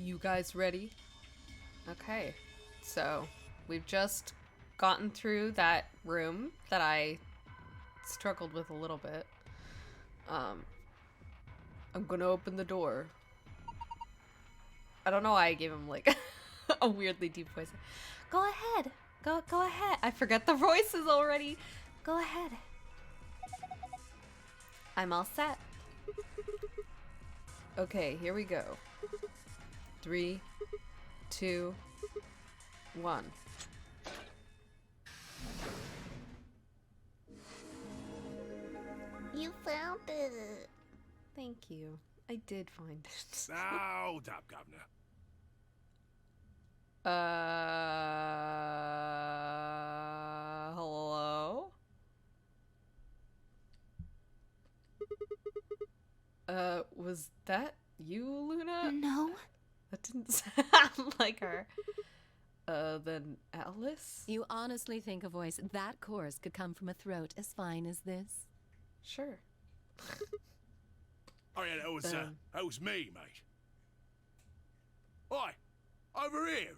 You guys ready? Okay, so we've just gotten through that room that I struggled with a little bit. I'm gonna open the door. I don't know why I gave him like a weirdly deep voice. Go ahead. Go ahead. I forget the voices already. Go ahead. I'm all set. Okay, here we go. 3, 2, 1. You found it. Thank you. I did find it. Hold up, Governor. Hello? Was that you, Luna? No. That didn't sound like her. Then Alice? You honestly think a voice that coarse could come from a throat as fine as this? Sure. Oh yeah, that was me, mate. Oi, over here.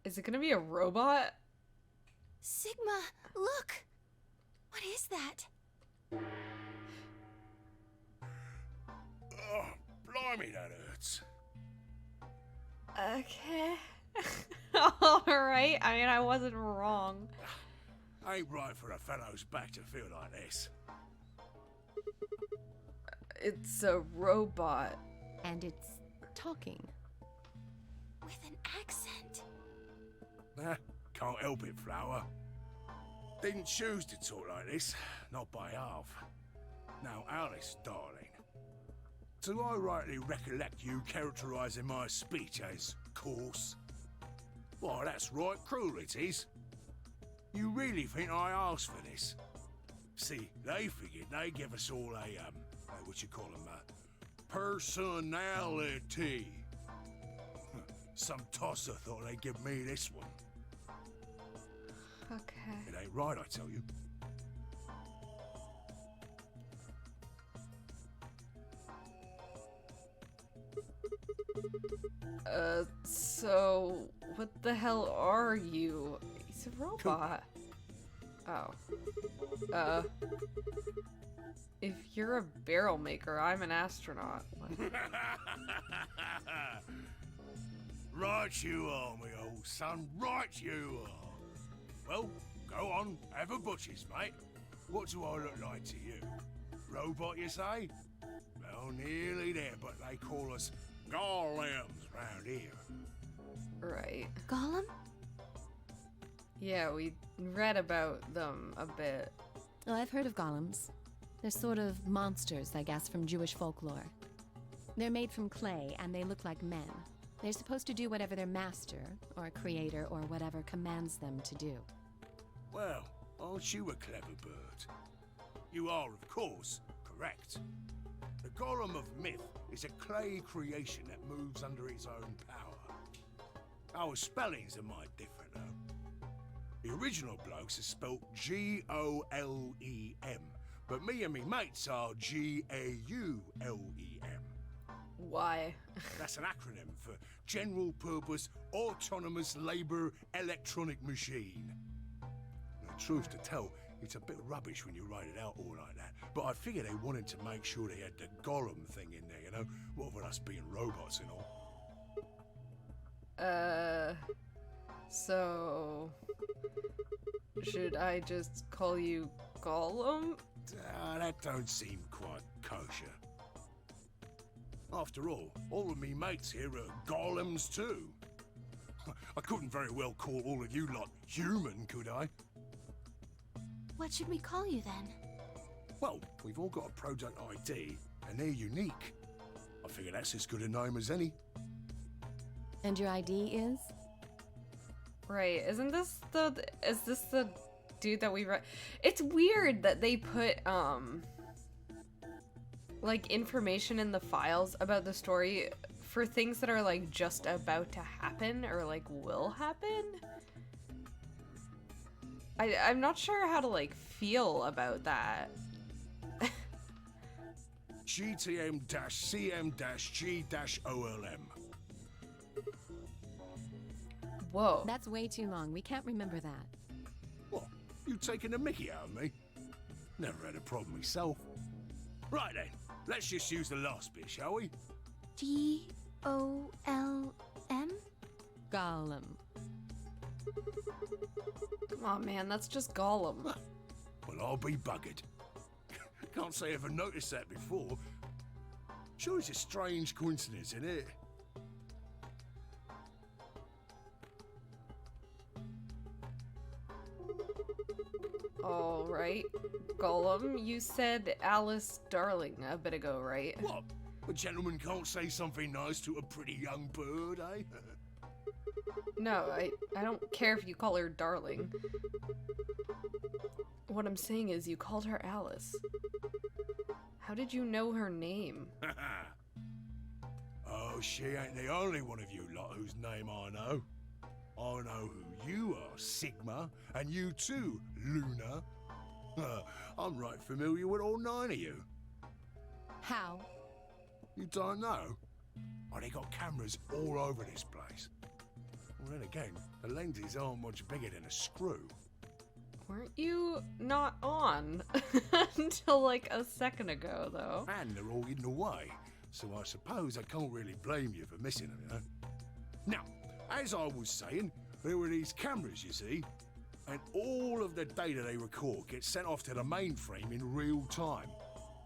Is it gonna be a robot? Sigma, look. What is that? Oh, blimey, that hurts. Okay. Alright, I mean, I wasn't wrong. Ain't right for a fellow's back to feel like this. It's a robot. And it's talking. With an accent. Nah, can't help it, Flower. Didn't choose to talk like this, not by half. Now, Alice, darling. Do I rightly recollect you characterising my speech as coarse? Why, that's right cruel it is. You really think I asked for this? See, they figured they'd give us all a, what you call them, personality. Some tosser thought they'd give me this one. Okay. It ain't right, I tell you. So what the hell are you? He's a robot. Oh. If you're a barrel maker, I'm an astronaut. Right you are, me old son, right you are. Well, go on, have a butcher's, mate. What do I look like to you? Robot, you say? Well, nearly there, but they call us golems round here. Right. Golem? Yeah, we read about them a bit. Oh, I've heard of golems. They're sort of monsters, I guess, from Jewish folklore. They're made from clay, and they look like men. They're supposed to do whatever their master, or creator, or whatever commands them to do. Well, aren't you a clever bird? You are, of course, correct. The golem of myth is a clay creation that moves under its own power. Our spellings are might different, though. The original blokes are spelt Golem, but me and me mates are Gaulem. Why? That's an acronym for General Purpose Autonomous Labour Electronic Machine. The truth to tell, it's a bit rubbish when you write it out all like that, but I figure they wanted to make sure they had the golem thing in there, you know? What with us being robots and all. So... should I just call you Gollum? That don't seem quite kosher. After all of me mates here are golems too. I couldn't very well call all of you lot human, could I? What should we call you then? Well, we've all got a product ID, and they're unique. I figure that's as good a name as any. And your ID is? Right, is this the dude that we read? It's weird that they put, like, information in the files about the story for things that are, like, just about to happen or, like, will happen. I'm not sure how to, like, feel about that. GTM-CM-G-OLM. Whoa. That's way too long. We can't remember that. What? You taking a mickey out of me? Never had a problem myself. Right then, let's just use the last bit, shall we? G-O-L-M? Gollum. Come on, man. That's just Gollum. Well, I'll be buggered. Can't say I ever noticed that before. Sure, it's a strange coincidence, isn't it? All right. Gollum, you said Alice Darling a bit ago, right? What? A gentleman can't say something nice to a pretty young bird, eh? No, I don't care if you call her Darling. What I'm saying is you called her Alice. How did you know her name? Oh, she ain't the only one of you lot whose name I know. I know who you are, Sigma, and you too, Luna. I'm right familiar with all 9 of you. How? You don't know? Oh, they got cameras all over this place. Well, then again, the lenses aren't much bigger than a screw. Weren't you not on until like a second ago, though? And they're all hidden away, so I suppose I can't really blame you for missing them, you know? Now, as I was saying, there were these cameras, you see, and all of the data they record gets sent off to the mainframe in real time.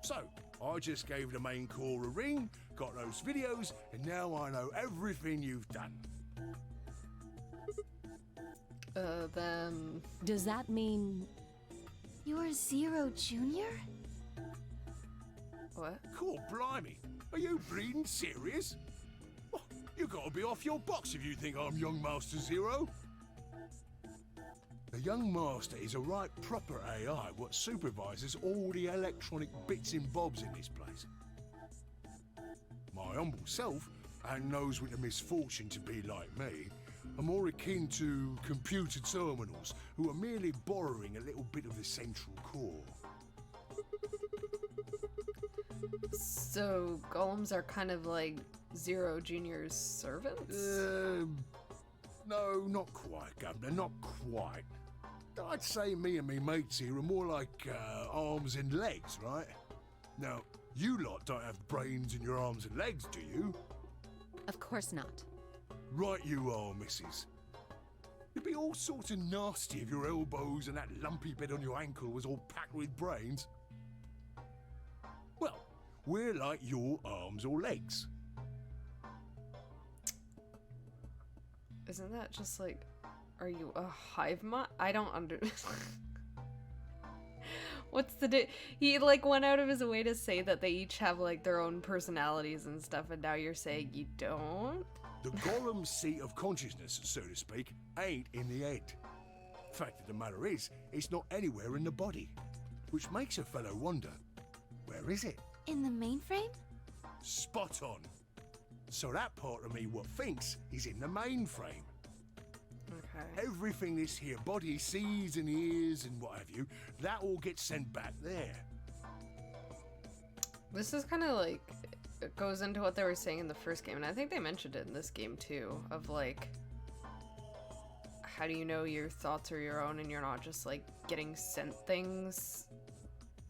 So, I just gave the main core a ring, got those videos, and now I know everything you've done. Then... Does that mean... You're Zero Junior? What? Cool, blimey. Are you bleeding serious? Oh, you gotta be off your box if you think I'm young Master Zero. The young master is a right proper AI what supervises all the electronic bits and bobs in this place. My humble self, and those with the misfortune to be like me, are more akin to computer terminals who are merely borrowing a little bit of the central core. So, golems are kind of like Zero Junior's servants? No, not quite, Governor, not quite. I'd say me and me mates here are more like arms and legs, right? Now, you lot don't have brains in your arms and legs, do you? Of course not. Right you are, missus. You'd be all sorts of nasty if your elbows and that lumpy bit on your ankle was all packed with brains. Well, we're like your arms or legs. Isn't that just like... Are you a hive mind? I don't What's the He like went out of his way to say that they each have like their own personalities and stuff, and now you're saying you don't? The golem's seat of consciousness, so to speak, ain't in the head. Fact of the matter is, it's not anywhere in the body. Which makes a fellow wonder, where is it? In the mainframe? Spot on. So that part of me what thinks is in the mainframe. Okay. Everything this here body sees and hears and what have you, that all gets sent back there. This is kind of like... It goes into what they were saying in the first game, and I think they mentioned it in this game too, of like... How do you know your thoughts are your own and you're not just like getting sent things,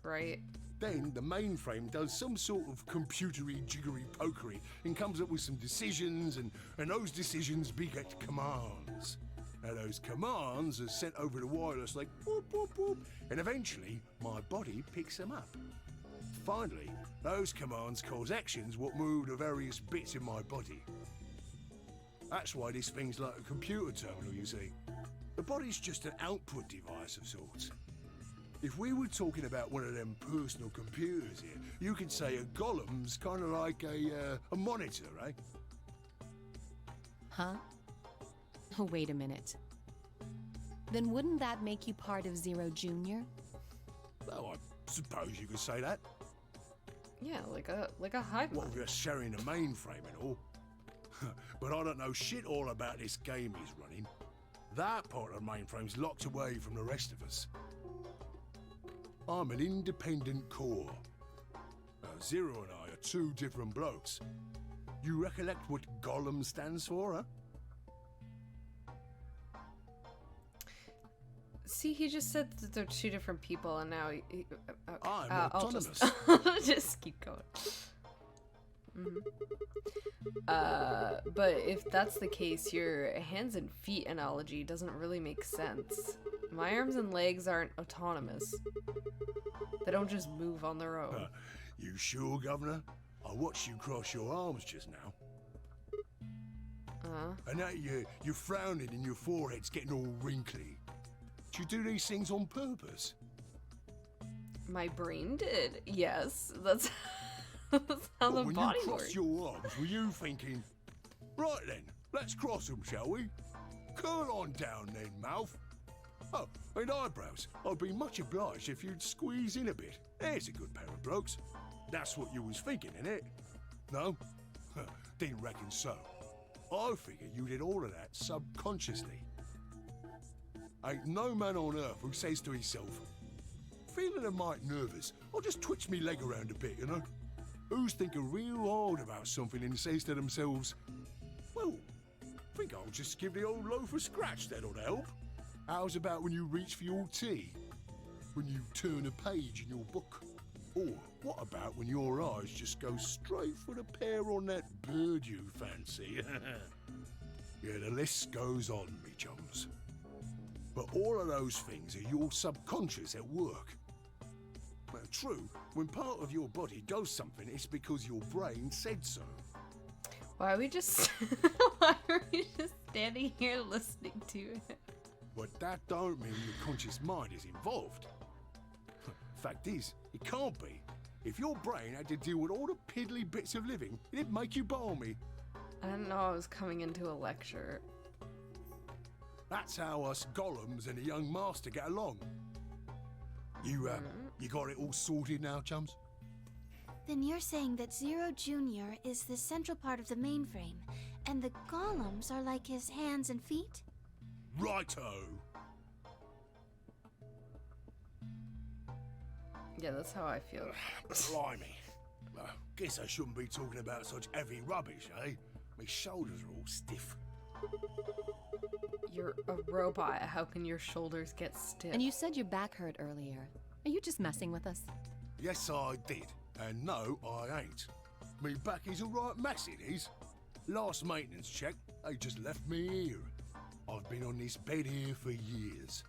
right? Then the mainframe does some sort of computery jiggery pokery and comes up with some decisions, and those decisions beget commands. Now those commands are sent over the wireless like whoop whoop whoop, and eventually my body picks them up. Finally, those commands cause actions what move the various bits in my body. That's why this thing's like a computer terminal, you see. The body's just an output device of sorts. If we were talking about one of them personal computers here, you could say a golem's kind of like a monitor, eh? Huh? Oh, wait a minute. Then wouldn't that make you part of Zero Junior? Well, I suppose you could say that. Yeah, like a hive Well, mind. we're sharing a mainframe and all. But I don't know shit all about this game he's running. That part of the mainframe's locked away from the rest of us. I'm an independent core. Zero and I are two different blokes. You recollect what Gollum stands for, huh? See, he just said that they're two different people, and now I'm I'll autonomous. just keep going. But if that's the case, your hands and feet analogy doesn't really make sense. My arms and legs aren't autonomous. They don't just move on their own. You sure, Governor? I watched you cross your arms just now. And now you're frowning and your forehead's getting all wrinkly. Do you do these things on purpose? My brain did. Yes, that's, that's how the When body you works. crossed your arms, were you thinking, right then, let's cross them, shall we? Curl on down then, mouth. Oh, and eyebrows. I'd be much obliged if you'd squeeze in a bit. There's a good pair of blokes. That's what you was thinking, innit? No? Didn't reckon so. I figure you did all of that subconsciously. Ain't no man on earth who says to himself, feeling a mite nervous, I'll just twitch me leg around a bit, you know? Who's thinking real hard about something and says to themselves, well, I think I'll just give the old loaf a scratch, that'll help. How's about when you reach for your tea? When you turn a page in your book? Or what about when your eyes just go straight for the pair on that bird you fancy? Yeah, the list goes on, me chums. But all of those things are your subconscious at work. Well, true, when part of your body does something, it's because your brain said so. Why are we just standing here listening to it? But that don't mean your conscious mind is involved. Fact is, it can't be. If your brain had to deal with all the piddly bits of living, it'd make you balmy. I didn't know I was coming into a lecture. That's how us golems and the young master get along. You got it all sorted now, chums? Then you're saying that Zero Junior is the central part of the mainframe, and the golems are like his hands and feet? Righto! Yeah, that's how I feel. Blimey. Guess I shouldn't be talking about such heavy rubbish, eh? My shoulders are all stiff. You're a robot. How can your shoulders get stiff? And you said your back hurt earlier. Are you just messing with us? Yes, I did. And no, I ain't. Me back is a right mess, it is. Last maintenance check, they just left me here. I've been on this bed here for years.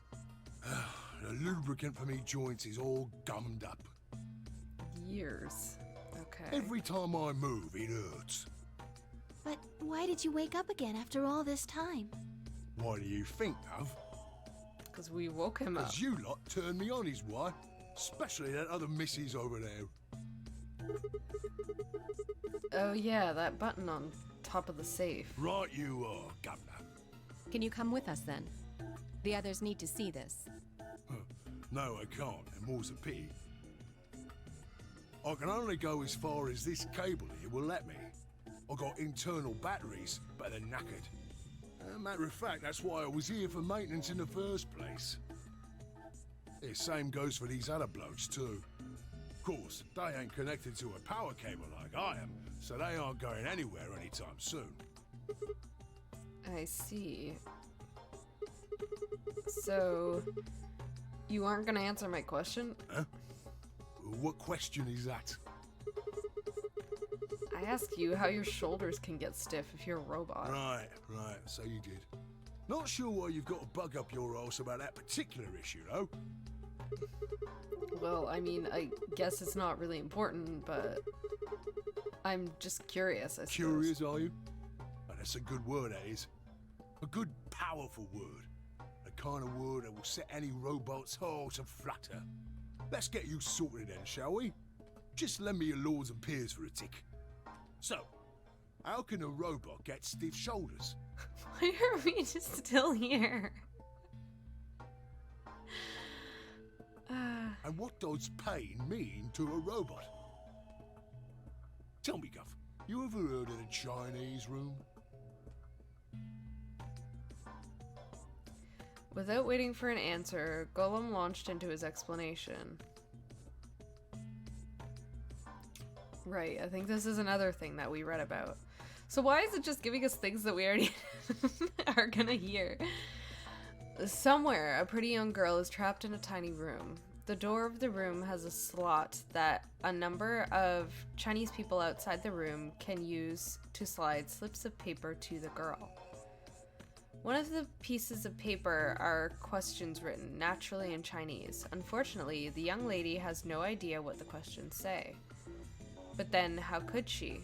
The lubricant for me joints is all gummed up. Years. Okay. Every time I move, it hurts. But why did you wake up again after all this time? Why do you think, Love? Because we woke him up. Because you lot turned me on, is why. Especially that other missus over there. Oh yeah, that button on top of the safe. Right you are, Governor. Can you come with us then? The others need to see this. No, I can't, and more's a pity. I can only go as far as this cable here will let me. I got internal batteries, but they're knackered. Matter of fact, that's why I was here for maintenance in the first place. The same goes for these other blokes too. Of course, they ain't connected to a power cable like I am, so they aren't going anywhere anytime soon. I see. So, you aren't gonna answer my question? Huh? What question is that? I asked you how your shoulders can get stiff if you're a robot. Right, so you did. Not sure why you've got a bug up your arse about that particular issue, though. Well, I mean, I guess it's not really important, but I'm just curious, I suppose. Curious, are you? Oh, that's a good word, that is. A good, powerful word. The kind of word that will set any robot's heart to flutter. Let's get you sorted then, shall we? Just lend me your lords and peers for a tick. So, how can a robot get stiff shoulders? Why are we just still here? And what does pain mean to a robot? Tell me, Guff, you ever heard of the Chinese room? Without waiting for an answer, Gollum launched into his explanation. Right, I think this is another thing that we read about. So why is it just giving us things that we already are gonna hear? Somewhere, a pretty young girl is trapped in a tiny room. The door of the room has a slot that a number of Chinese people outside the room can use to slide slips of paper to the girl. One of the pieces of paper are questions written naturally in Chinese. Unfortunately, the young lady has no idea what the questions say. But then, how could she?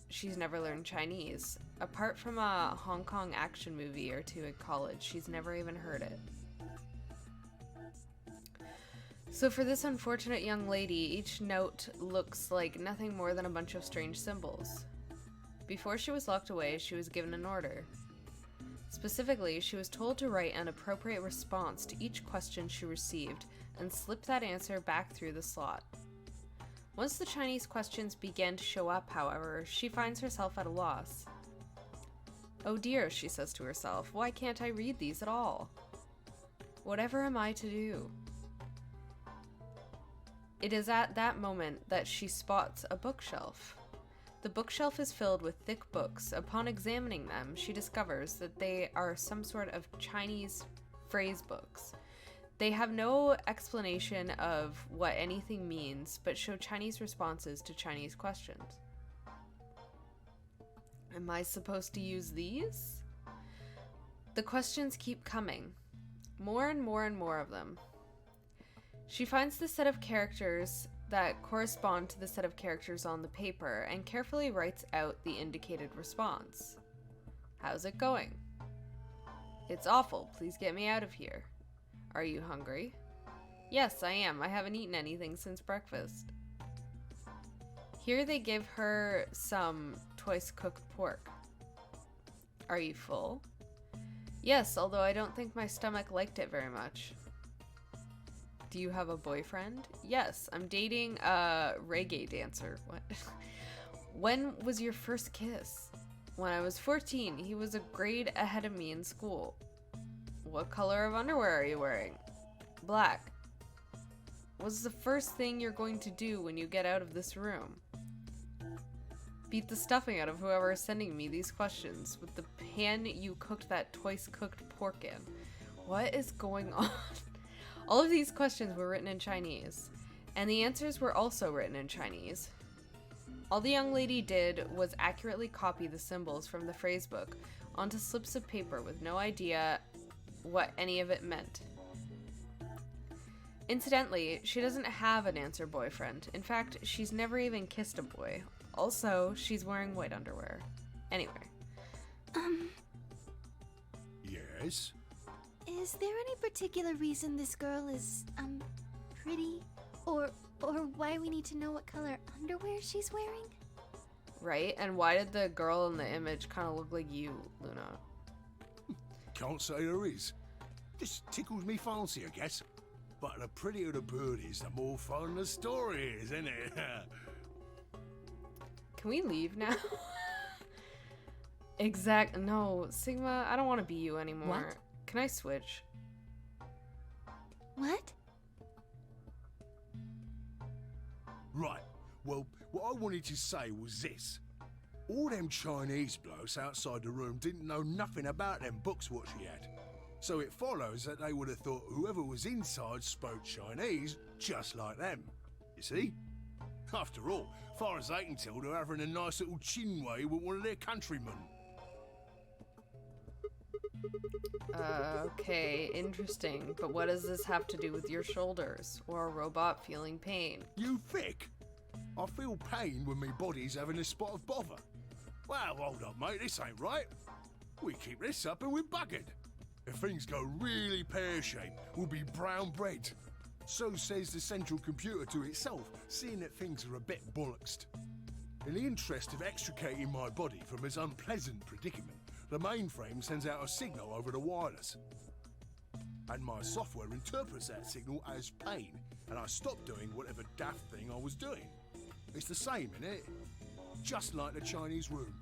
She's never learned Chinese. Apart from a Hong Kong action movie or two in college, she's never even heard it. So for this unfortunate young lady, each note looks like nothing more than a bunch of strange symbols. Before she was locked away, she was given an order. Specifically, she was told to write an appropriate response to each question she received and slip that answer back through the slot. Once the Chinese questions began to show up, however, she finds herself at a loss. Oh dear, she says to herself, why can't I read these at all? Whatever am I to do? It is at that moment that she spots a bookshelf. The bookshelf is filled with thick books. Upon examining them, she discovers that they are some sort of Chinese phrase books. They have no explanation of what anything means, but show Chinese responses to Chinese questions. Am I supposed to use these? The questions keep coming. More and more and more of them. She finds the set of characters that correspond to the set of characters on the paper and carefully writes out the indicated response. How's it going? It's awful. Please get me out of here. Are you hungry? Yes, I am. I haven't eaten anything since breakfast. Here they give her some twice-cooked pork. Are you full? Yes, although I don't think my stomach liked it very much. Do you have a boyfriend? Yes, I'm dating a reggae dancer. What? When was your first kiss? When I was 14. He was a grade ahead of me in school. What color of underwear are you wearing? Black. What's the first thing you're going to do when you get out of this room? Beat the stuffing out of whoever is sending me these questions with the pan you cooked that twice-cooked pork in. What is going on? All of these questions were written in Chinese, and the answers were also written in Chinese. All the young lady did was accurately copy the symbols from the phrasebook onto slips of paper with no idea what any of it meant. Incidentally, she doesn't have an answer boyfriend. In fact, she's never even kissed a boy. Also, she's wearing white underwear. Anyway. Yes? Is there any particular reason this girl is, pretty? Or why we need to know what color underwear she's wearing? Right? And why did the girl in the image kind of look like you, Luna? Can't say there is. Just tickles me fancy, I guess. But the prettier the bird is, the more fun the story is, isn't it? Can we leave now? No, Sigma, I don't want to be you anymore. What? Can I switch? What? Right. Well, what I wanted to say was this. All them Chinese blokes outside the room didn't know nothing about them books what she had. So it follows that they would have thought whoever was inside spoke Chinese just like them. You see? After all, far as they can tell, they're having a nice little chinway with one of their countrymen. Okay, interesting. But what does this have to do with your shoulders? Or a robot feeling pain? You thick? I feel pain when my body's having a spot of bother. Well, hold up, mate, this ain't right. We keep this up and we're buggered. If things go really pear-shaped, we'll be brown bread. So says the central computer to itself, seeing that things are a bit bollocksed. In the interest of extricating my body from this unpleasant predicament, the mainframe sends out a signal over the wireless. And my software interprets that signal as pain, and I stop doing whatever daft thing I was doing. It's the same, innit? Just like the Chinese room.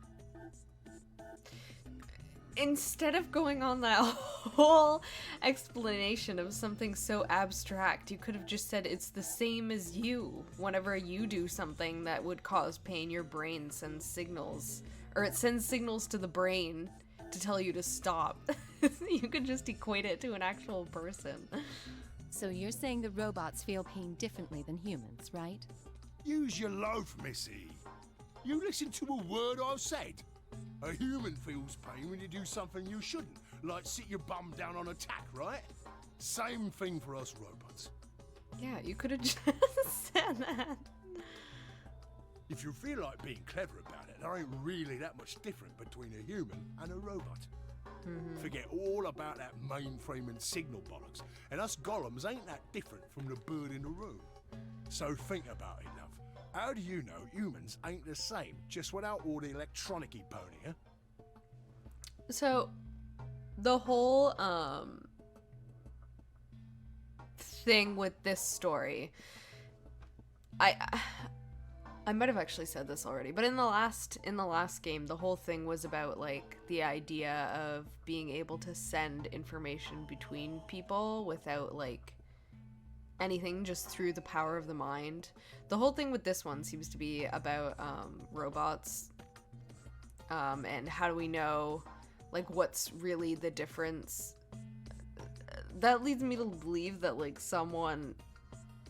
instead of going on that whole explanation of something so abstract, you could have just said it's the same as you. Whenever you do something that would cause pain, your brain sends signals, or it sends signals to the brain to tell you to stop. You could just equate it to an actual person. So you're saying the robots feel pain differently than humans, right? Use your loaf, Missy. You listen to a word I've said. A human feels pain when you do something you shouldn't, like sit your bum down on a tack, right? Same thing for us robots. Yeah, you could have just said that. If you feel like being clever about it, there ain't really that much different between a human and a robot. Forget all about that mainframe and signal bollocks, and us golems ain't that different from the bird in the room. So think about it, love. How do you know humans ain't the same, just without all the electronic-y pony, huh? So, the whole, thing with this story, I might have actually said this already, but in the last game, the whole thing was about, like, the idea of being able to send information between people without, like, anything, just through the power of the mind. The whole thing with this one seems to be about robots, and how do we know, like, what's really the difference. That leads me to believe that, like, someone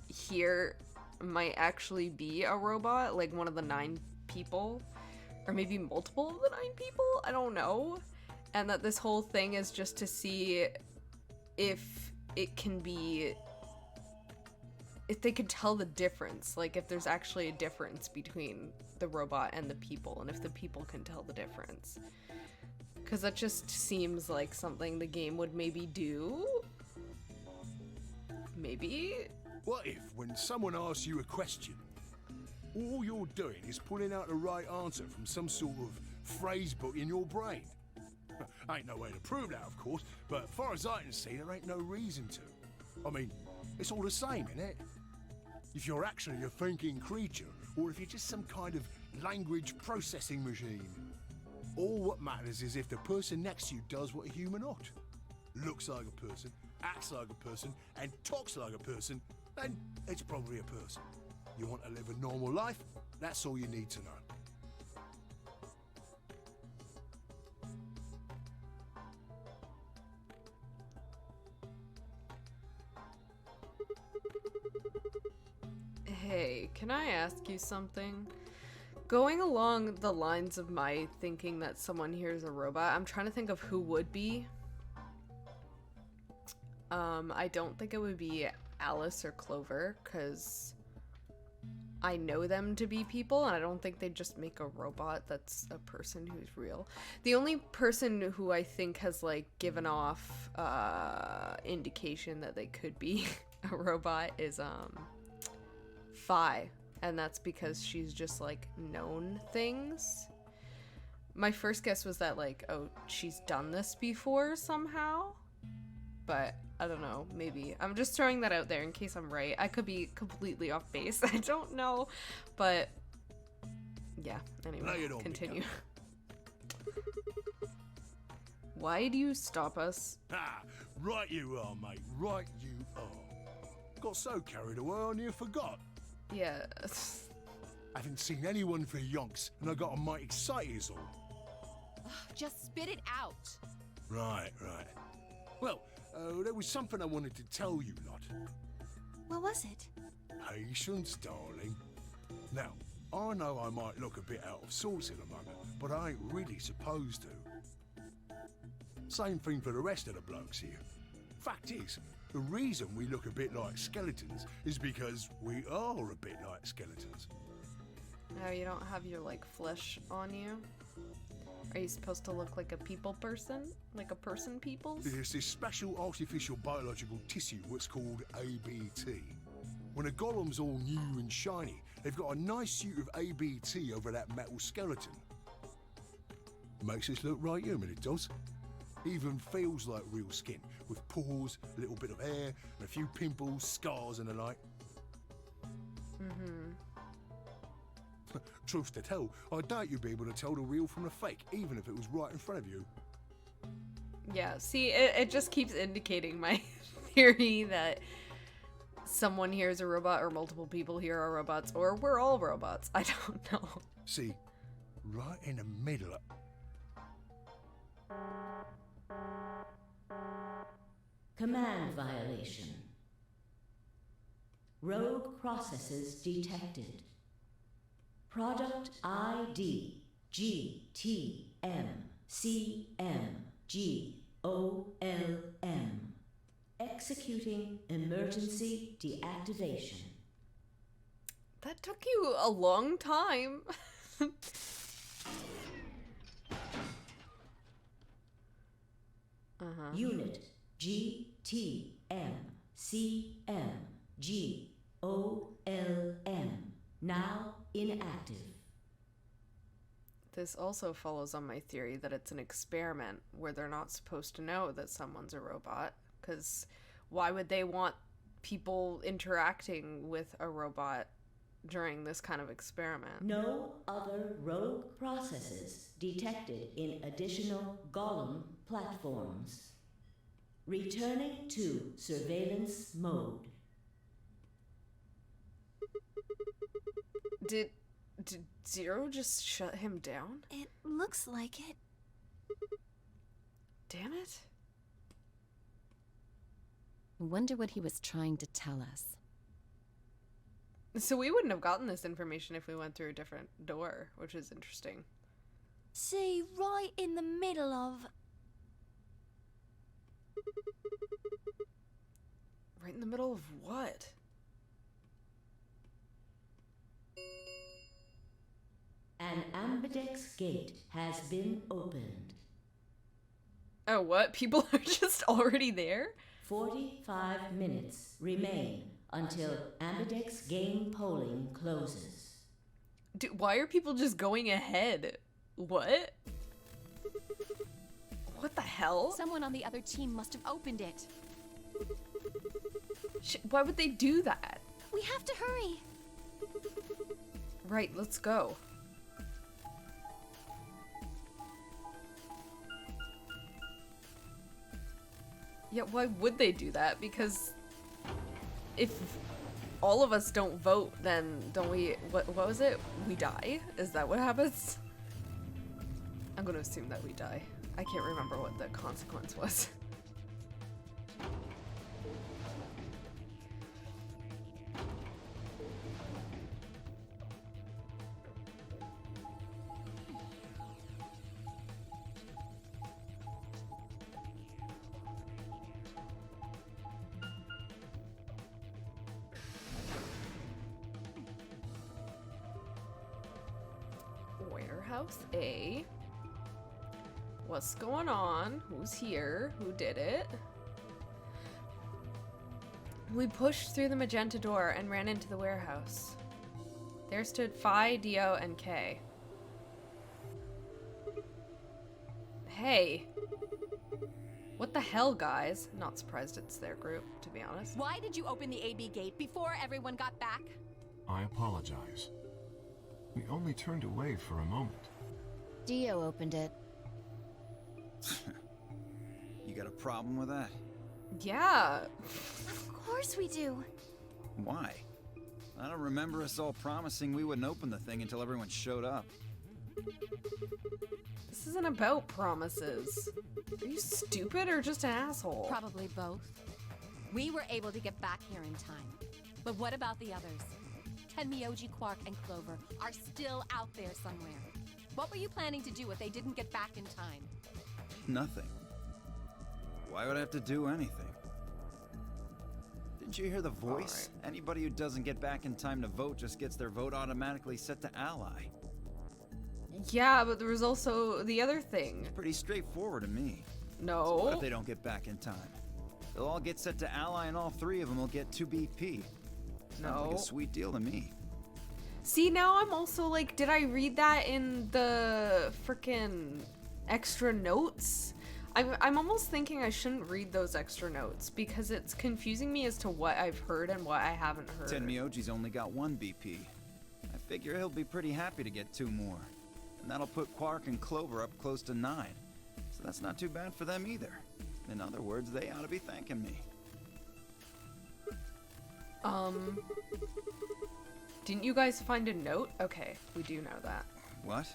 here might actually be a robot, like one of the 9 people, or maybe multiple of the 9 people, I don't know, and that this whole thing is just to see if it can be, if they could tell the difference, like if there's actually a difference between the robot and the people, and if the people can tell the difference. Because that just seems like something the game would maybe do. Maybe? What if, when someone asks you a question, all you're doing is pulling out the right answer from some sort of phrase book in your brain? Ain't no way to prove that, of course, but as far as I can see, there ain't no reason to. I mean, it's all the same, innit? If you're actually a thinking creature, or if you're just some kind of language processing machine. All what matters is if the person next to you does what a human ought. Looks like a person, acts like a person, and talks like a person, then it's probably a person. You want to live a normal life? That's all you need to know. Hey, can I ask you something? Going along the lines of my thinking that someone here is a robot, I'm trying to think of who would be. I don't think it would be Alice or Clover, because I know them to be people, and I don't think they'd just make a robot that's a person who's real. The only person who I think has, like, given off, indication that they could be a robot is, Fi, and that's because she's just, like, known things. My first guess was that, like, oh, she's done this before somehow, but I don't know, maybe. I'm just throwing that out there in case I'm right. I could be completely off base. I don't know, but yeah, anyway, continue. Why do you stop us? Ah, right you are, mate, right you are. Got so carried away I near forgot. Yeah. Haven't seen anyone for yonks, and I got a mite excited is all. Just spit it out. Right. Well, there was something I wanted to tell you lot. What was it? Patience, darling. Now, I know I might look a bit out of sorts in a moment, but I ain't really supposed to. Same thing for the rest of the blokes here. Fact is, the reason we look a bit like skeletons is because we are a bit like skeletons. No, you don't have your, like, flesh on you? Are you supposed to look like a people person? Like a person peoples? There's this special artificial biological tissue what's called ABT. When a golem's all new and shiny, they've got a nice suit of ABT over that metal skeleton. Makes us look right human, it does. Even feels like real skin, with pores, a little bit of hair, and a few pimples, scars and the like. Truth to tell, I doubt you'd be able to tell the real from the fake, even if it was right in front of you. Yeah, see, it just keeps indicating my theory that someone here is a robot, or multiple people here are robots, or we're all robots. I don't know. See, right in the middle of... Command violation. Rogue processes detected. Product ID GTMCMGOLM. Executing emergency deactivation. That took you a long time. Unit GTMCMGOLM. Now inactive. This also follows on my theory that it's an experiment where they're not supposed to know that someone's a robot, because why would they want people interacting with a robot during this kind of experiment? No other rogue processes detected in additional Golem platforms. Returning to surveillance mode. Did Zero just shut him down? It looks like it. Damn it. I wonder what he was trying to tell us. So we wouldn't have gotten this information if we went through a different door, which is interesting. See, right in the middle of... Right in the middle of what? An Ambidex gate has been opened. Oh, what? People are just already there? 45 minutes remain until Ambidex game polling closes. Dude, why are people just going ahead? What? What the hell? Someone on the other team must have opened it. Why would they do that? We have to hurry. Right, let's go. Yeah, why would they do that? Because if all of us don't vote, then don't we, what was it? We die? Is that what happens? I'm gonna assume that we die. I can't remember what the consequence was. Warehouse A. What's going on? Who's here? Who did it? We pushed through the magenta door and ran into the warehouse. There stood Phi, Dio, and K. Hey. What the hell, guys? Not surprised it's their group, to be honest. Why did you open the AB gate before everyone got back? I apologize. We only turned away for a moment. Dio opened it. You got a problem with that? Yeah. Of course we do. Why? I don't remember us all promising we wouldn't open the thing until everyone showed up. This isn't about promises. Are you stupid or just an asshole? Probably both. We were able to get back here in time. But what about the others? Tenmyouji, Quark, and Clover are still out there somewhere. What were you planning to do if they didn't get back in time? Nothing. Why would I have to do anything? Didn't you hear the voice? Right. Anybody who doesn't get back in time to vote just gets their vote automatically set to ally. Yeah, but there was also the other thing. Pretty straightforward to me. No. So what if they don't get back in time? They'll all get set to ally and all three of them will get 2 BP. Sounds like a sweet deal to me. See, now I'm also like, did I read that in the frickin' extra notes? I'm almost thinking I shouldn't read those extra notes because it's confusing me as to what I've heard and what I haven't heard. Tenmyouji's only got 1 BP. I figure he'll be pretty happy to get 2 more. And that'll put Quark and Clover up close to 9. So that's not too bad for them either. In other words, they ought to be thanking me. Didn't you guys find a note? Okay, we do know that. What?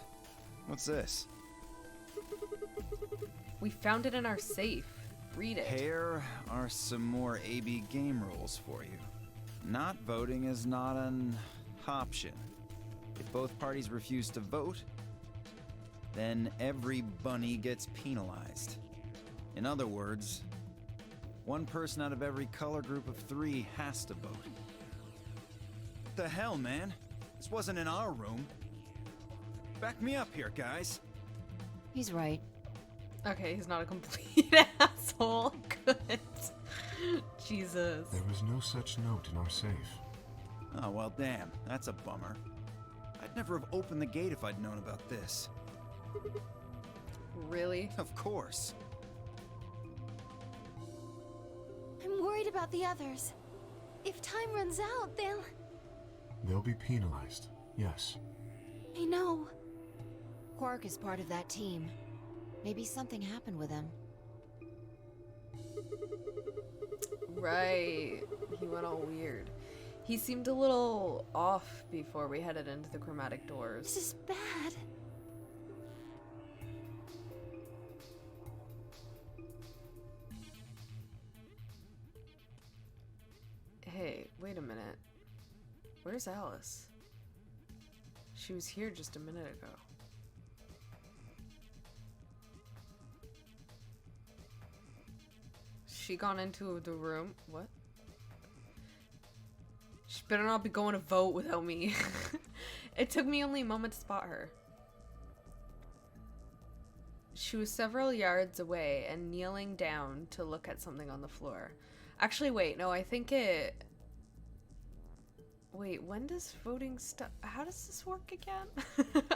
What's this? We found it in our safe. Read it. Here are some more AB game rules for you. Not voting is not an option. If both parties refuse to vote, then every bunny gets penalized. In other words, one person out of every color group of 3 has to vote. What the hell, man? This wasn't in our room. Back me up here, guys. He's right. Okay, he's not a complete asshole. Good. Jesus. There was no such note in our safe. Oh, well, damn. That's a bummer. I'd never have opened the gate if I'd known about this. Really? Of course. I'm worried about the others. If time runs out, They'll be penalized, yes. I know. Quark is part of that team. Maybe something happened with him. Right. He went all weird. He seemed a little off before we headed into the chromatic doors. This is bad. Hey, wait a minute. Where's Alice? She was here just a minute ago. She gone into the room? What? She better not be going to vote without me. It took me only a moment to spot her. She was several yards away and kneeling down to look at something on the floor. Actually, wait, no, I think it... Wait, when does voting stop? How does this work again?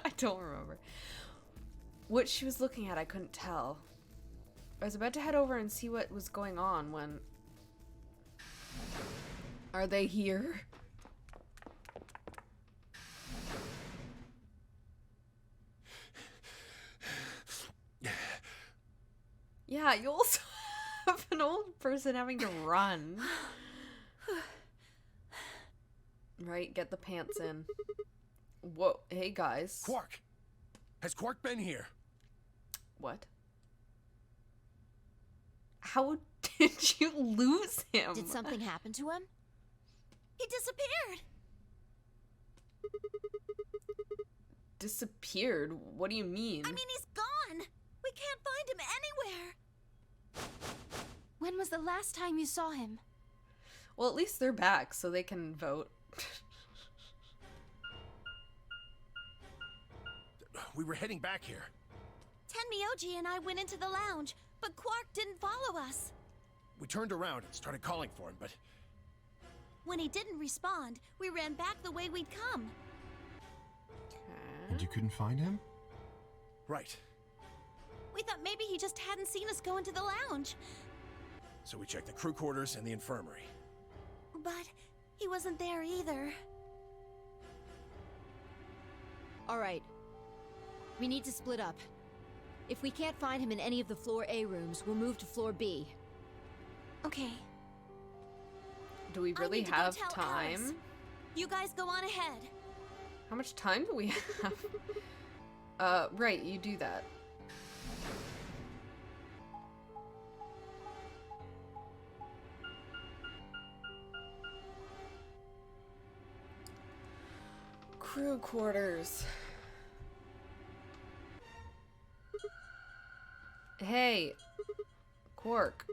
I don't remember. What she was looking at, I couldn't tell. I was about to head over and see what was going on when... Are they here? Yeah, you also have an old person having to run. Right, get the pants in. Whoa, hey guys. Quark! Has Quark been here? What? How did you lose him? Did something happen to him? He disappeared. Disappeared? What do you mean? I mean, he's gone. We can't find him anywhere. When was the last time you saw him? Well, at least they're back, so they can vote. We were heading back here. Tenmyouji and I went into the lounge, but Quark didn't follow us. We turned around and started calling for him, but... When he didn't respond, we ran back the way we'd come. And you couldn't find him? Right. We thought maybe he just hadn't seen us go into the lounge. So we checked the crew quarters and the infirmary. But he wasn't there either. All right. We need to split up. If we can't find him in any of the floor A rooms, we'll move to floor B. Okay. Do we I really need to go have tell time? Alice. You guys go on ahead. How much time do we have? Right, you do that. Crew quarters. Hey, Quark.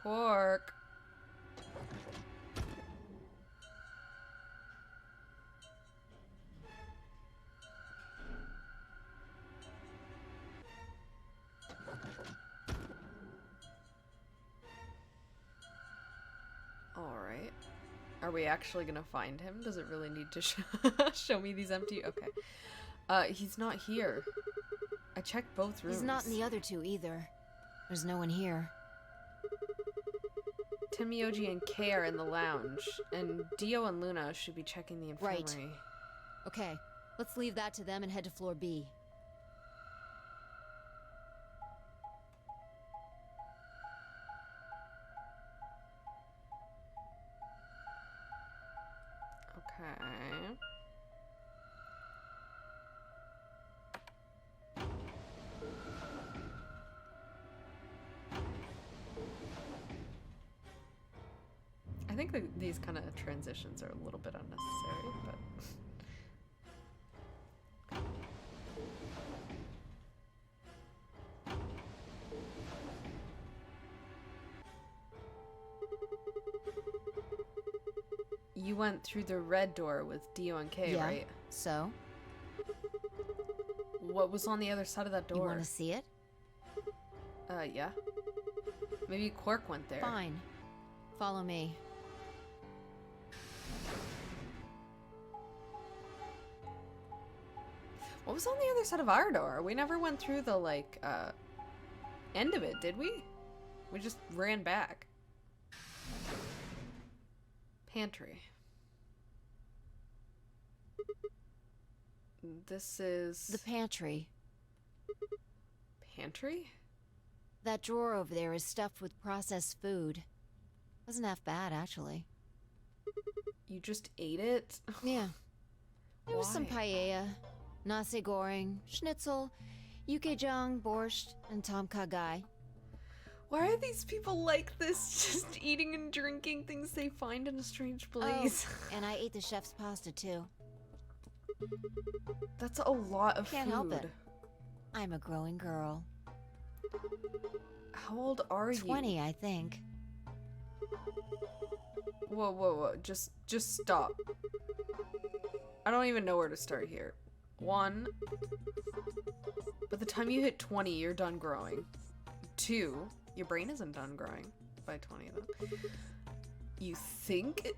Quark. Alright. Are we actually gonna find him? Does it really need to show me these empty... Okay. He's not here. I checked both rooms. He's not in the other two either. There's no one here. Tenmyouji and Kay are in the lounge, and Dio and Luna should be checking the infirmary. Right. Okay, let's leave that to them and head to floor B. think that these kind of transitions are a little bit unnecessary, but... You went through the red door with Dio and Kay, Yeah. right? So, What was on the other side of that you door? want to see it? Yeah. Maybe Quark went there. Fine. Follow me. What was on the other side of our door? We never went through the, like, end of it, did we? We just ran back. Pantry. This is... The pantry. Pantry? That drawer over there is stuffed with processed food. Wasn't half bad, actually. You just ate it? Yeah. There was some Why? paella, nasi goreng, schnitzel, yukejang, borscht, and tom kha gai. Why are these people like this? Just eating and drinking things they find in a strange place. Oh, and I ate the chef's pasta, too. That's a lot of Can't food. help it. I'm a growing girl. How old are you? 20, I think. Whoa, whoa, whoa. Just stop. I don't even know where to start here. 1. By the time you hit 20, you're done growing. 2. Your brain isn't done growing by 20 though. You think?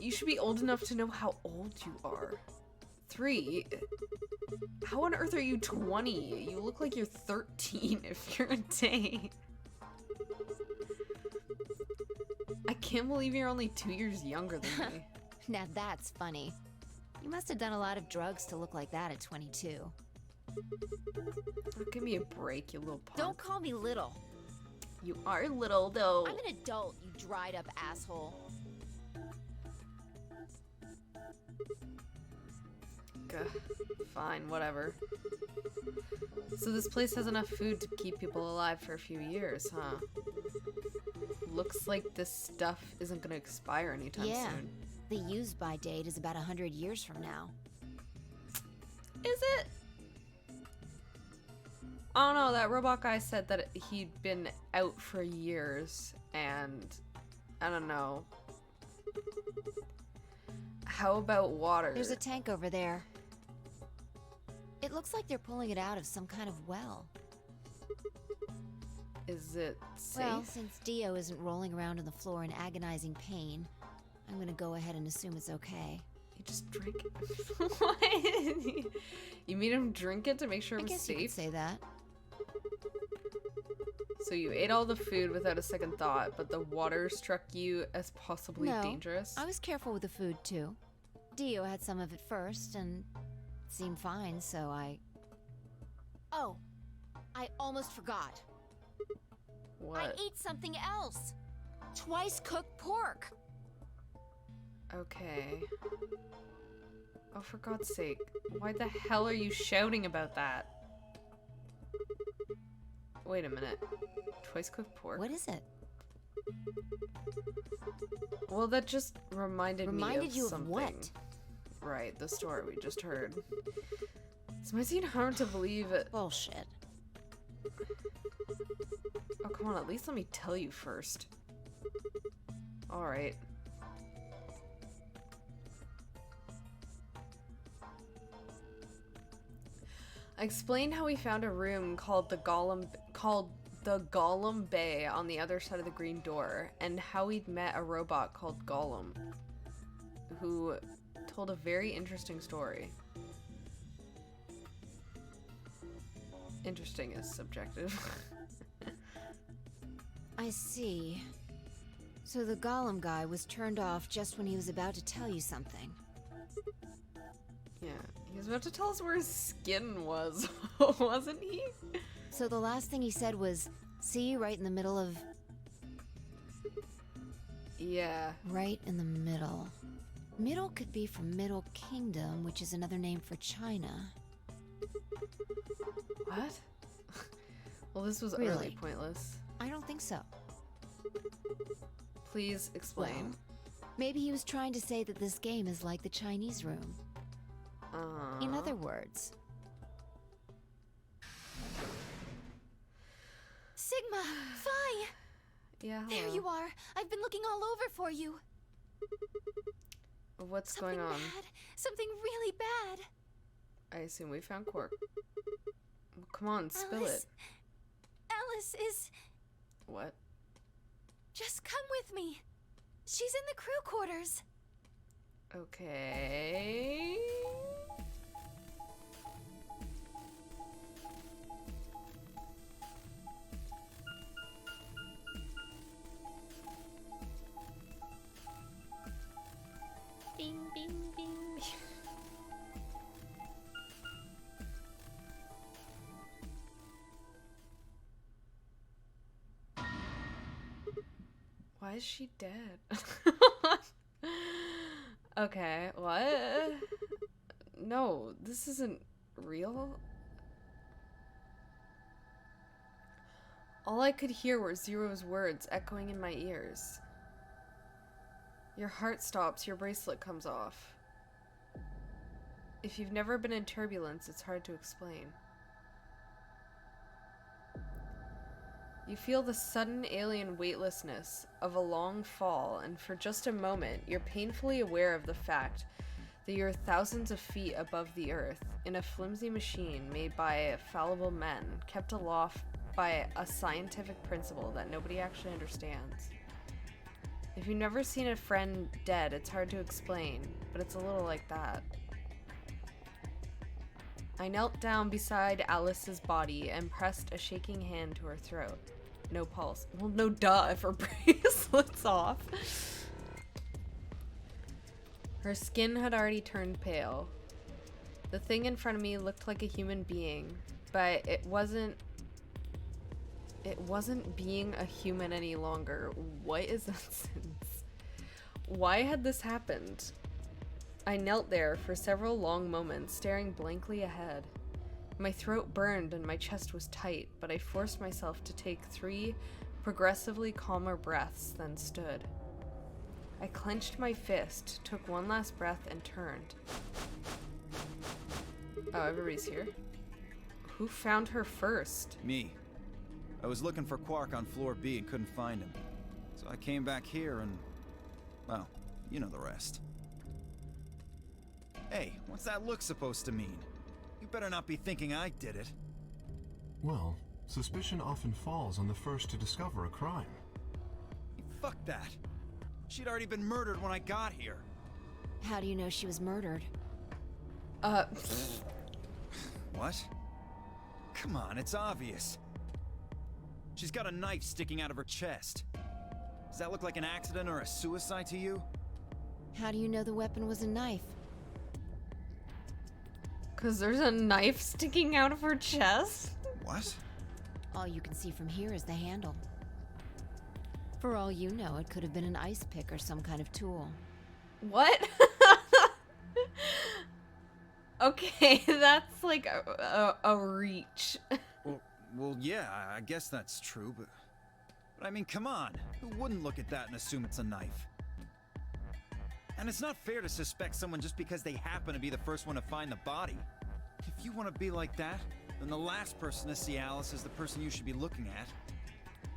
You should be old enough to know how old you are. 3. How on earth are you 20? You look like you're 13 if you're a day. I can't believe you're only 2 years younger than me. Now that's funny. You must have done a lot of drugs to look like that at 22. Give me a break, you little punk. Don't call me little. You are little, though. I'm an adult, you dried up asshole. Gah, fine, whatever. So this place has enough food to keep people alive for a few years, huh? Looks like this stuff isn't gonna expire anytime soon. The use-by date is about 100 years from now. Is it? I don't know, that robot guy said that he'd been out for years, and I don't know. How about water? There's a tank over there. It looks like they're pulling it out of some kind of well. Is it safe? Well, since Dio isn't rolling around on the floor in agonizing pain, I'm gonna go ahead and assume it's okay. You just drink it. What? You made him drink it to make sure it I was guess safe? you could say that. So you ate all the food without a second thought, but the water struck you as possibly No, dangerous? I was careful with the food, too. Dio had some of it first, and it seemed fine, so I... Oh, I almost forgot. What? I ate something else. Twice cooked pork. Okay. Oh, for God's sake. Why the hell are you shouting about that? Wait a minute. Twice cooked pork? What is it? Well, that just reminded me of you something. of what? Right, the story we just heard. This might seem hard to believe it. Bullshit. Oh, come on, at least let me tell you first. Alright. I explained how we found a room called the Golem Bay on the other side of the green door, and how we'd met a robot called Golem, who told a very interesting story. Interesting is subjective. I see. So the Golem guy was turned off just when he was about to tell you something. Yeah, he was about to tell us where his skin was, wasn't he? So the last thing he said was, see you right in the middle of... Yeah. Right in the middle. Middle could be from Middle Kingdom, which is another name for China. What? Well, this was Really? utterly pointless. I don't think so. Please explain. Well, maybe he was trying to say that this game is like the Chinese room. In other words, Sigma, Phi! Yeah, There hello. you are. I've been looking all over for you. What's Something going on? bad. Something really bad. I assume we found Quark. Well, come on, spill Alice. it. Alice is... What? Just come with me. She's in the crew quarters. Okay. Bing, bing, bing. Why is she dead? Okay, what? No, this isn't real. All I could hear were Zero's words echoing in my ears. Your heart stops, your bracelet comes off. If you've never been in turbulence, it's hard to explain. You feel the sudden alien weightlessness of a long fall, and for just a moment, you're painfully aware of the fact that you're thousands of feet above the earth, in a flimsy machine made by fallible men, kept aloft by a scientific principle that nobody actually understands. If you've never seen a friend dead, it's hard to explain, but it's a little like that. I knelt down beside Alice's body and pressed a shaking hand to her throat. No pulse. Well, no duh if her bracelet's off. Her skin had already turned pale. The thing in front of me looked like a human being, but it wasn't being a human any longer. What is that sense? Why had this happened? I knelt there for several long moments, staring blankly ahead. My throat burned and my chest was tight, but I forced myself to take 3 progressively calmer breaths, then stood. I clenched my fist, took one last breath, and turned. Oh, everybody's here? Who found her first? Me. I was looking for Quark on floor B and couldn't find him. So I came back here and... well, you know the rest. Hey, what's that look supposed to mean? You better not be thinking I did it. Well, suspicion often falls on the first to discover a crime. Fuck that. She'd already been murdered when I got here. how do you know she was murdered? What? Come on, it's obvious. She's got a knife sticking out of her chest. Does that look like an accident or a suicide to you? How do you know the weapon was a knife? Cause there's a knife sticking out of her chest? What? All you can see from here is the handle. For all you know, it could have been an ice pick or some kind of tool. What? Okay, that's like a reach. Well, yeah, I guess that's true, but I mean, come on. Who wouldn't look at that and assume it's a knife? And it's not fair to suspect someone just because they happen to be the first one to find the body. If you want to be like that, then the last person to see Alice is the person you should be looking at.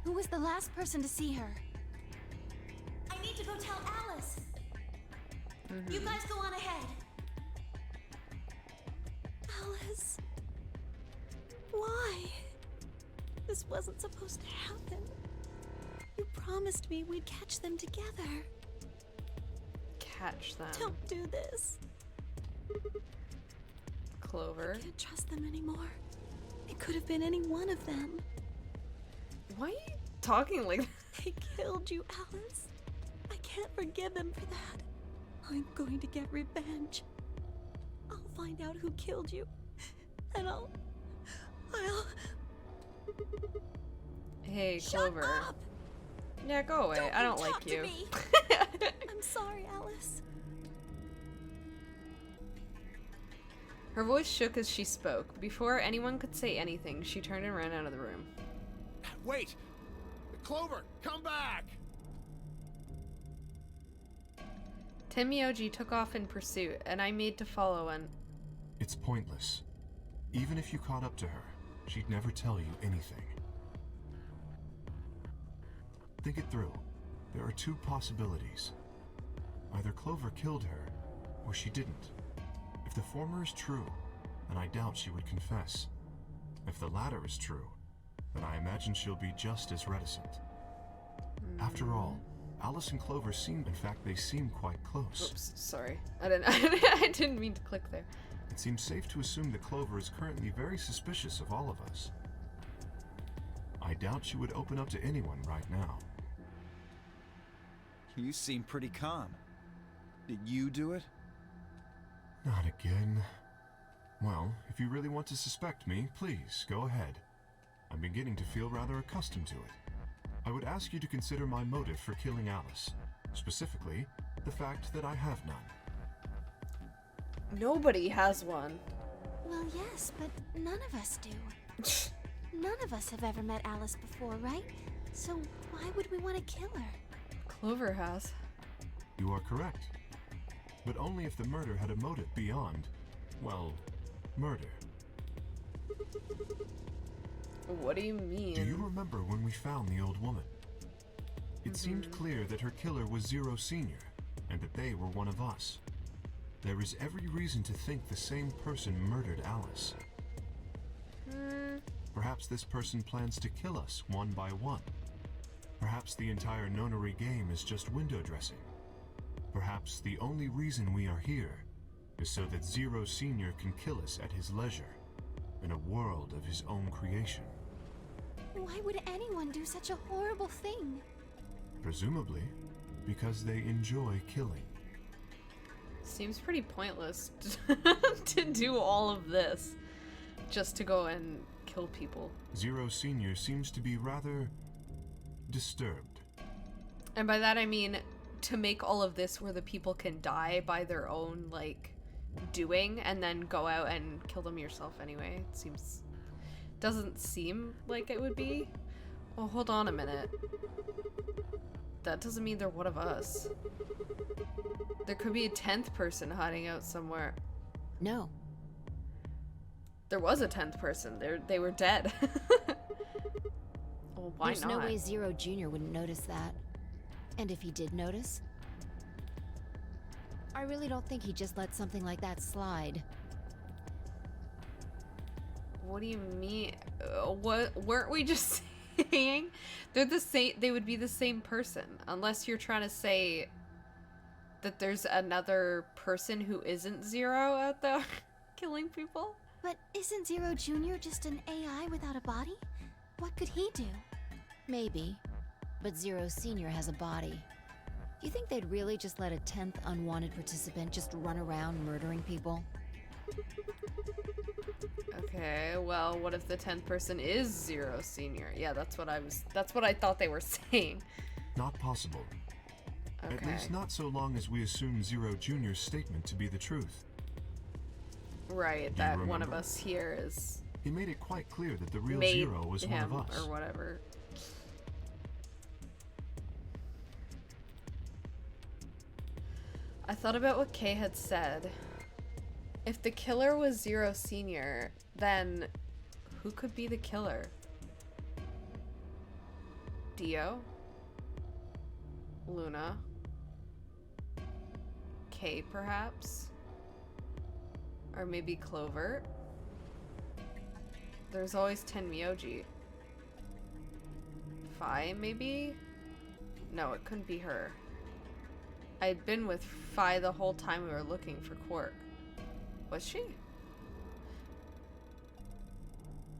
Who was the last person to see her? I need to go tell Alice. You guys go on ahead. Alice. Why? This wasn't supposed to happen. You promised me we'd catch them together. Catch them. Don't do this. Clover. I can't trust them anymore. It could have been any one of them. Why are you talking like that? They killed you, Alice. I can't forgive them for that. I'm going to get revenge. I'll find out who killed you. And I'll... Hey, Shut Clover. up! Yeah, go away. I don't talk like to you. me. I'm sorry, Alice. Her voice shook as she spoke. Before anyone could say anything, she turned and ran out of the room. Wait! Clover, come back! Tenmyouji took off in pursuit, and I made to follow and... It's pointless. Even if you caught up to her, she'd never tell you anything. Think it through. There are two possibilities. Either Clover killed her, or she didn't. If the former is true, then I doubt she would confess. If the latter is true, then I imagine she'll be just as reticent. After all, Alice and Clover seem, in fact, they seem quite close. Oops, sorry. I didn't mean to click there. It seems safe to assume that Clover is currently very suspicious of all of us. I doubt she would open up to anyone right now. You seem pretty calm. Did you do it? Not again. Well, if you really want to suspect me, please, go ahead. I'm beginning to feel rather accustomed to it. I would ask you to consider my motive for killing Alice. Specifically, the fact that I have none. Nobody has one. Well, yes, but none of us do. None of us have ever met Alice before, right? So why would we want to kill her? Clover has. You are correct. But only if the murder had a motive beyond, well, murder. What do you mean? Do you remember when we found the old woman? It seemed clear that her killer was Zero Senior, and that they were one of us. There is every reason to think the same person murdered Alice. Perhaps this person plans to kill us one by one. Perhaps the entire Nonary game is just window dressing. Perhaps the only reason we are here is so that Zero Senior can kill us at his leisure, in a world of his own creation. Why would anyone do such a horrible thing? Presumably, because they enjoy killing. Seems pretty pointless to do all of this just to go and kill people. Zero Senior seems to be rather disturbed. And by that I mean to make all of this where the people can die by their own, like, doing and then go out and kill them yourself anyway. It seems... doesn't seem like it would be. Well, hold on a minute. That doesn't mean they're one of us. There could be a 10th person hiding out somewhere. No. There was a 10th person. They were dead. Well, why There's not? no way Zero Jr. wouldn't notice that. And if he did notice, I really don't think he'd just let something like that slide. What do you mean? What weren't we just saying? They're the same. They would be the same person, unless you're trying to say that there's another person who isn't Zero out there killing people. But isn't Zero Jr. just an AI without a body? What could he do? Maybe. But Zero Senior has a body. Do you think they'd really just let a 10th unwanted participant just run around murdering people? Okay, well, what if the 10th person is Zero Senior? Yeah, that's what I thought they were saying. Not possible. Okay. At least not so long as we assume Zero Jr.'s statement to be the truth. Right, Do you that one of remember? us here is He made it quite clear that the real made Zero was one him of us. or whatever. I thought about what Kay had said. If the killer was Zero Senior, then who could be the killer? Dio? Luna? Kay, perhaps? Or maybe Clover? There's always Tenmyouji. Fi, maybe? No, it couldn't be her. I had been with Fi the whole time we were looking for Quark. Was she?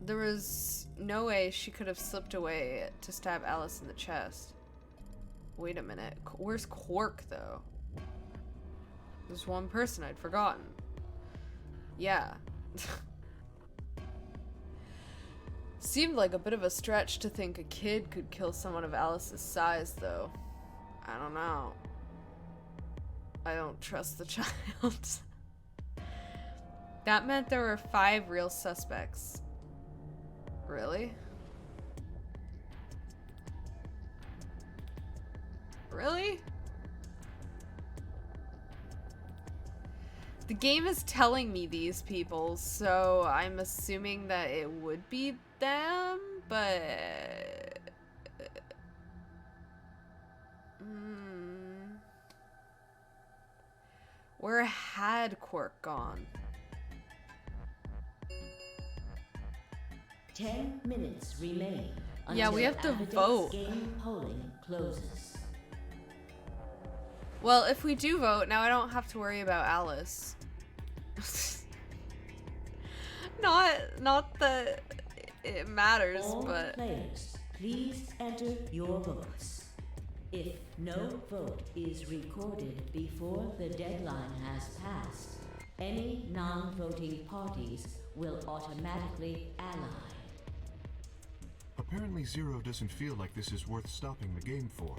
There was no way she could have slipped away to stab Alice in the chest. Wait a minute. Where's Quark, though? There's one person I'd forgotten. Yeah. Seemed like a bit of a stretch to think a kid could kill someone of Alice's size, though. I don't know. I don't trust the child. That meant there were 5 real suspects. Really? Really? The game is telling me these people, so I'm assuming that it would be them, but... Where had Quark gone? 10 minutes remain. Yeah, we have to Ambidex vote. Game polling closes. Well, if we do vote, now I don't have to worry about Alice. Not that it matters, All but... players, please enter your votes. If no vote is recorded before the deadline has passed, any non-voting parties will automatically ally. Apparently Zero doesn't feel like this is worth stopping the game for.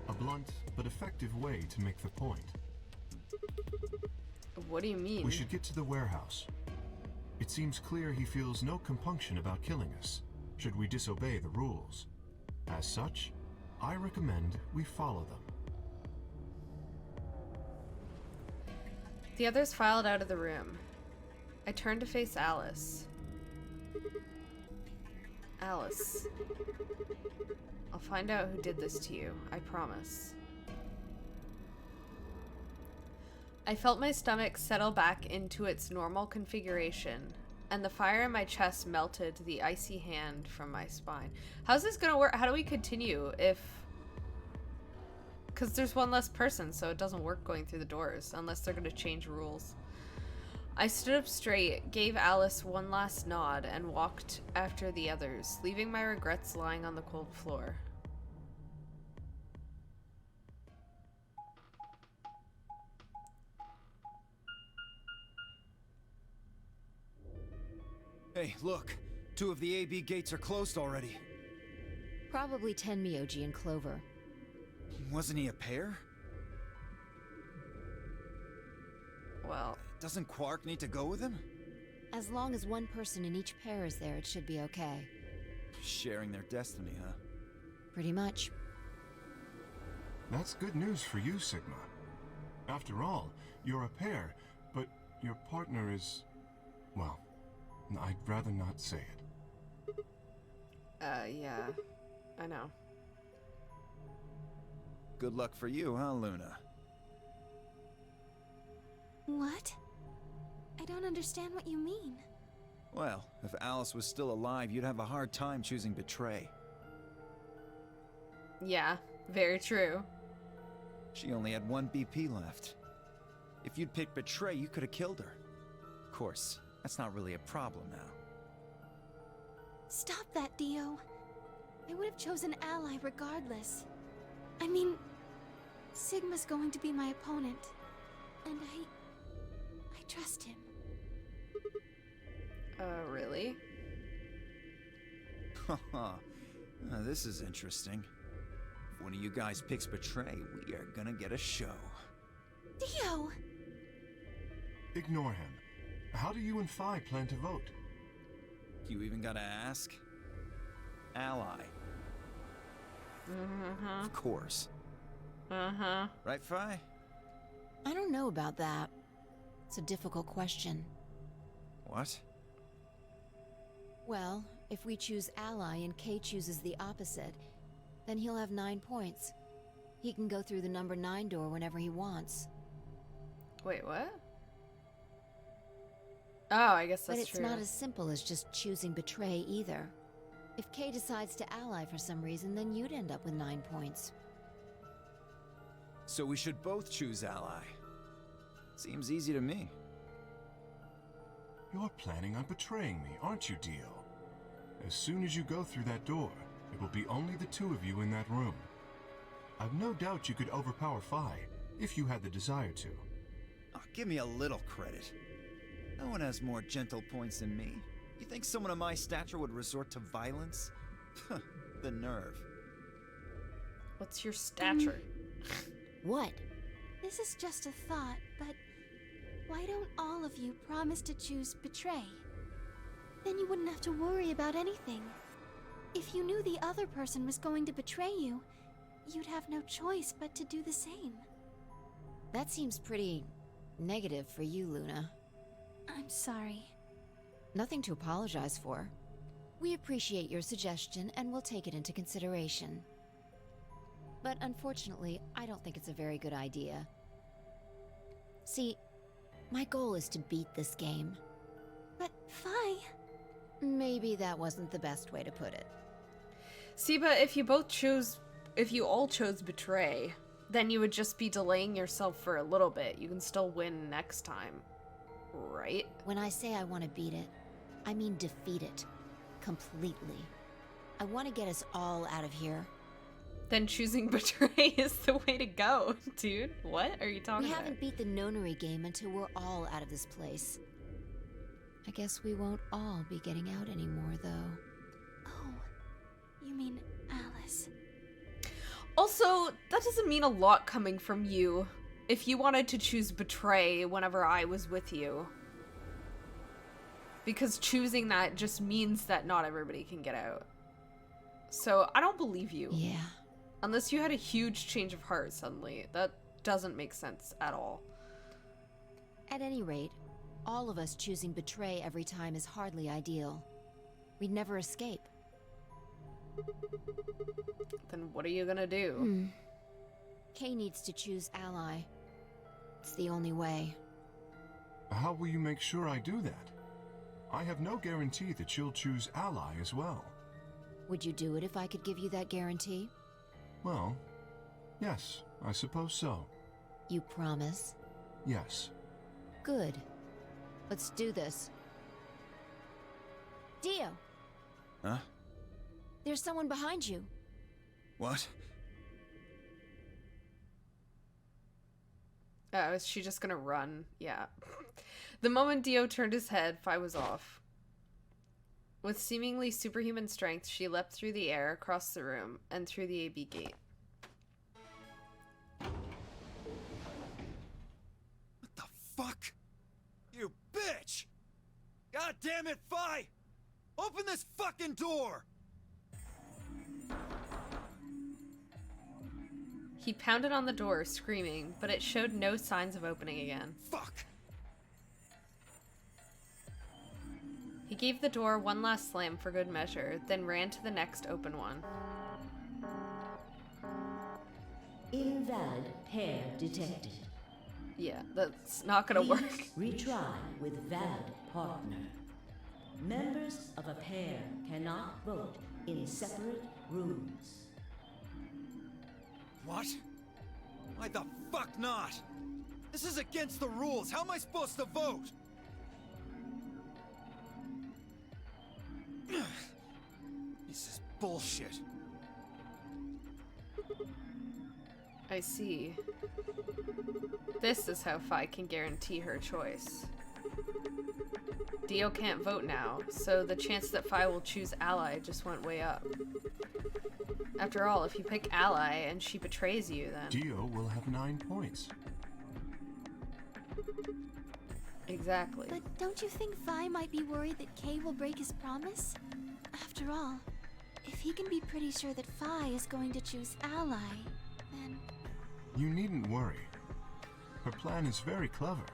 A blunt but effective way to make the point. What do you mean? We should get to the warehouse. It seems clear he feels no compunction about killing us, should we disobey the rules. As such, I recommend we follow them. The others filed out of the room. I turned to face Alice. Alice. I'll find out who did this to you, I promise. I felt my stomach settle back into its normal configuration, and the fire in my chest melted the icy hand from my spine. How's this gonna work? How do we continue if... Because there's one less person, so it doesn't work going through the doors, unless they're gonna change rules. I stood up straight, gave Alice one last nod, and walked after the others, leaving my regrets lying on the cold floor. Hey, look. 2 of the AB gates are closed already. Probably Tenmyouji and Clover. Wasn't he a pair? Well... Doesn't Quark need to go with him? As long as one person in each pair is there, it should be okay. Sharing their destiny, huh? Pretty much. That's good news for you, Sigma. After all, you're a pair, but your partner is... well, I'd rather not say it. Yeah. I know. Good luck for you, huh, Luna? What? I don't understand what you mean. Well, if Alice was still alive, you'd have a hard time choosing betray. Yeah, very true. She only had 1 BP left. If you'd picked betray, you could have killed her. Of course, that's not really a problem now. Stop that, Dio. I would have chosen ally regardless. I mean, Sigma's going to be my opponent, and I trust him. Really? Haha. This is interesting. If one of you guys picks betray, we are gonna get a show. Dio! Ignore him. How do you and Phi plan to vote? You even gotta ask? Ally. Of course. Right, Phi? I don't know about that. It's a difficult question. What? Well, if we choose ally and Kay chooses the opposite, then he'll have 9 points. He can go through the number 9 door whenever he wants. Wait, what? Oh, I guess that's But it's true. not as simple as just choosing betray either. If Kay decides to ally for some reason, then you'd end up with 9 points. So we should both choose ally. Seems easy to me. You're planning on betraying me, aren't you, Dio? As soon as you go through that door, it will be only the 2 of you in that room. I've no doubt you could overpower Phi, if you had the desire to. Oh, give me a little credit. No one has more gentle points than me. You think someone of my stature would resort to violence? The nerve. What's your stature? What? This is just a thought, but why don't all of you promise to choose betray? Then you wouldn't have to worry about anything. If you knew the other person was going to betray you, you'd have no choice but to do the same. That seems pretty negative for you, Luna. I'm sorry. Nothing to apologize for. We appreciate your suggestion and we'll take it into consideration. But unfortunately, I don't think it's a very good idea. See, my goal is to beat this game. But Fi... Maybe that wasn't the best way to put it. See, but if you all chose Betray, then you would just be delaying yourself for a little bit. You can still win next time, right? When I say I want to beat it, I mean defeat it. Completely. I want to get us all out of here. Then choosing Betray is the way to go, dude. What are you talking We about? haven't beat the Nonary game until we're all out of this place. I guess we won't all be getting out anymore, though. Oh, you mean Alice. Also, that doesn't mean a lot coming from you. If you wanted to choose Betray whenever I was with you. Because choosing that just means that not everybody can get out. So, I don't believe you. Yeah. Unless you had a huge change of heart suddenly. That doesn't make sense at all. At any rate, all of us choosing Betray every time is hardly ideal. We'd never escape. Then what are you gonna do? Kay needs to choose Ally. It's the only way. How will you make sure I do that? I have no guarantee that she'll choose Ally as well. Would you do it if I could give you that guarantee? Well, yes, I suppose so. You promise? Yes. Good. Let's do this. Dio! Huh? There's someone behind you. What? Is she just gonna run? Yeah. The moment Dio turned his head, Fi was off. With seemingly superhuman strength, she leapt through the air, across the room, and through the AB gate. What the fuck? You bitch! God damn it, Fi! Open this fucking door! He pounded on the door, screaming, but it showed no signs of opening again. Fuck! He gave the door one last slam for good measure, then ran to the next open one. Invalid pair detected. Yeah, that's not gonna Please work. retry with valid partner. Members of a pair cannot vote in separate rooms. What? Why the fuck not? This is against the rules. How am I supposed to vote? This is bullshit. I see. This is how Fi can guarantee her choice. Dio can't vote now, so the chance that Fi will choose Ally just went way up. After all, if you pick Ally and she betrays you, then... Dio will have 9 points. Exactly. But don't you think Fi might be worried that Kay will break his promise? After all, if he can be pretty sure that Fi is going to choose Ally, then... You needn't worry. Her plan is very clever.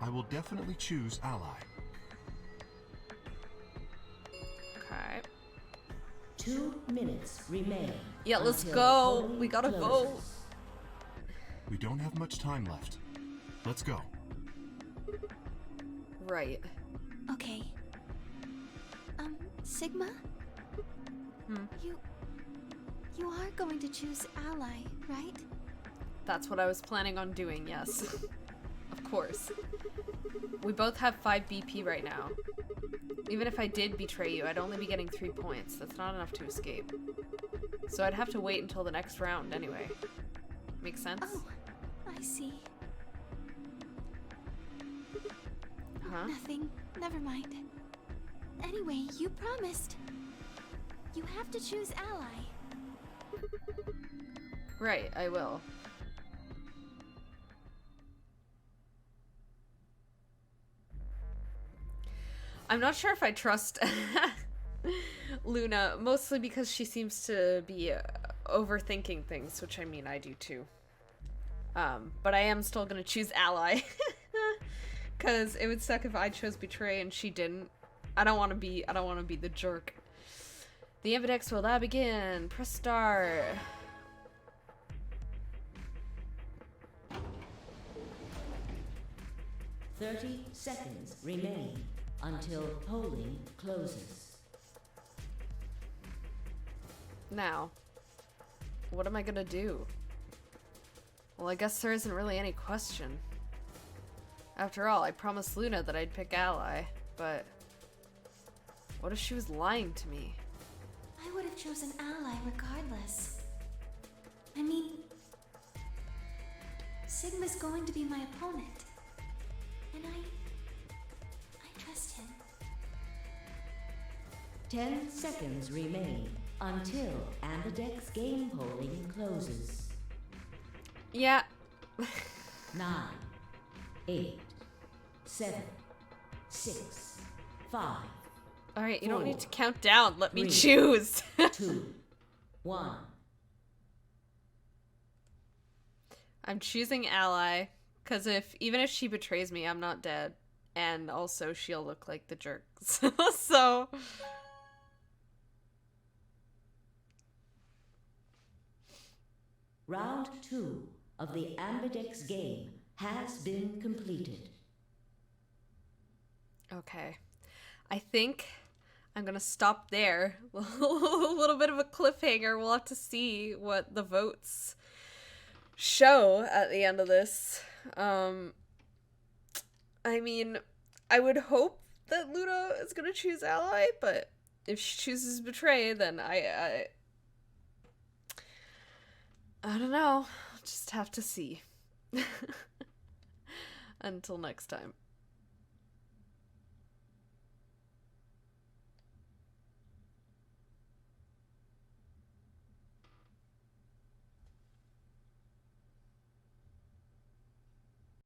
I will definitely choose Ally. Okay. 2 minutes remain. Yeah, let's until go. voting We gotta closes. vote. We don't have much time left. Let's go. Right. Okay. Sigma? You are going to choose Ally, right? That's what I was planning on doing, yes. Of course. We both have 5 BP right now. Even if I did betray you, I'd only be getting 3 points. That's not enough to escape. So I'd have to wait until the next round anyway. Makes sense? Oh, I see. Huh? Nothing. Never mind. Anyway, you promised. You have to choose Ally. Right, I will. I'm not sure if I trust Luna, mostly because she seems to be overthinking things, which I mean I do too. But I am still gonna choose ally. Cause it would suck if I chose betray and she didn't. I don't wanna be the jerk. The Ambidex will now begin. Press start. "30 seconds remain until polling closes." Now, what am I gonna do? Well, I guess there isn't really any question. After all, I promised Luna that I'd pick ally, but what if she was lying to me? I would have chosen ally regardless. I mean, Sigma's going to be my opponent. And I trust him. 10 seconds remain until Ambidex game polling closes. Yeah. 9, 8, 7, 6, 5, Alright, you don't need to 4, count down. Let me 3, choose. 2, 1. I'm choosing ally, because even if she betrays me, I'm not dead. And also, she'll look like the jerk. So... Round 2 of the Ambidex game has been completed. Okay. I think I'm gonna stop there. A little bit of a cliffhanger. We'll have to see what the votes show at the end of this. I mean, I would hope that Luna is gonna choose ally, but if she chooses betray, then I don't know. I'll just have to see. Until next time.